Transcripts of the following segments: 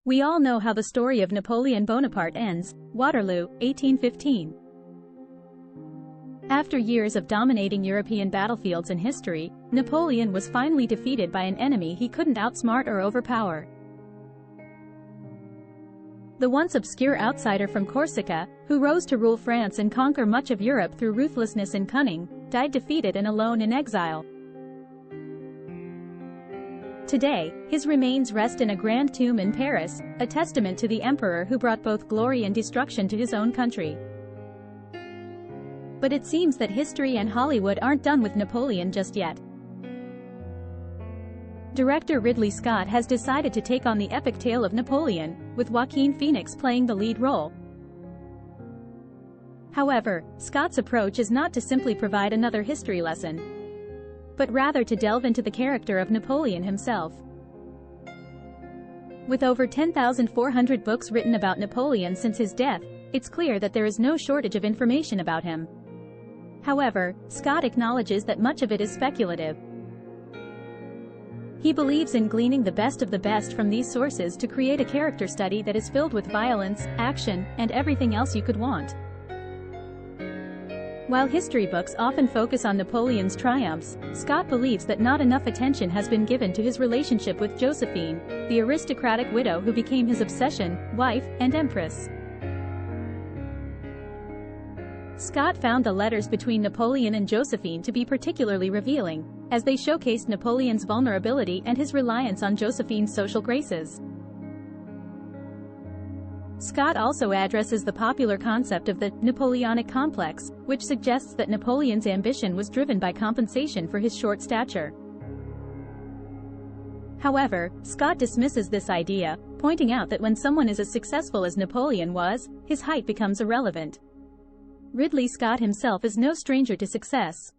We all know how the story of Napoleon Bonaparte ends. Waterloo, 1815. After years of dominating European battlefields in history, Napoleon was finally defeated by an enemy he couldn't outsmart or overpower. The once obscure outsider from Corsica, who rose to rule France and conquer much of Europe through ruthlessness and cunning, died defeated and alone in exile. Today, his remains rest in a grand tomb in Paris, a testament to the emperor who brought both glory and destruction to his own country. But it seems that history and Hollywood aren't done with Napoleon just yet. Director Ridley Scott has decided to take on the epic tale of Napoleon, with Joaquin Phoenix playing the lead role. However, Scott's approach is not to simply provide another history lesson, but rather to delve into the character of Napoleon himself. With over 10,400 books written about Napoleon since his death, it's clear that there is no shortage of information about him. However, Scott acknowledges that much of it is speculative. He believes in gleaning the best of the best from these sources to create a character study that is filled with violence, action, and everything else you could want. While history books often focus on Napoleon's triumphs, Scott believes that not enough attention has been given to his relationship with Josephine, the aristocratic widow who became his obsession, wife, and empress. Scott found the letters between Napoleon and Josephine to be particularly revealing, as they showcased Napoleon's vulnerability and his reliance on Josephine's social graces. Scott also addresses the popular concept of the Napoleonic complex, which suggests that Napoleon's ambition was driven by compensation for his short stature. However, Scott dismisses this idea, pointing out that when someone is as successful as Napoleon was, his height becomes irrelevant. Ridley Scott himself is no stranger to success.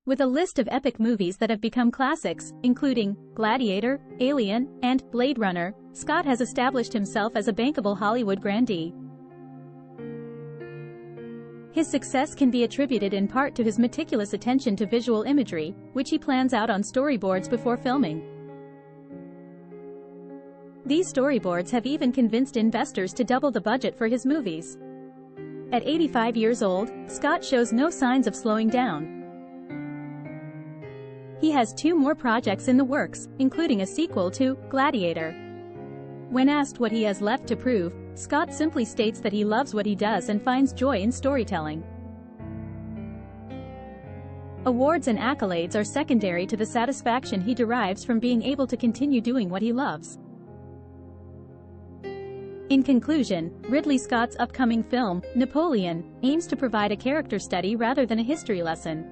With a list of epic movies that have become classics, including Gladiator, Alien, and Blade Runner, Scott has established himself as a bankable Hollywood grandee. His success can be attributed in part to his meticulous attention to visual imagery, which he plans out on storyboards before filming. These storyboards have even convinced investors to double the budget for his movies. At 85 years old, Scott shows no signs of slowing down. He has 2 more projects in the works, including a sequel to Gladiator. When asked what he has left to prove, Scott simply states that he loves what he does and finds joy in storytelling. Awards and accolades are secondary to the satisfaction he derives from being able to continue doing what he loves. In conclusion, Ridley Scott's upcoming film, Napoleon, aims to provide a character study rather than a history lesson.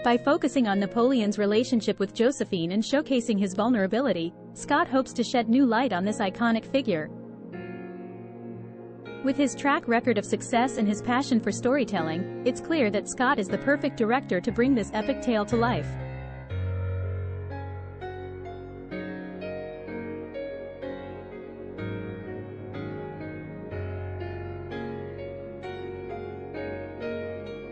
By focusing on Napoleon's relationship with Josephine and showcasing his vulnerability, Scott hopes to shed new light on this iconic figure. With his track record of success and his passion for storytelling, it's clear that Scott is the perfect director to bring this epic tale to life.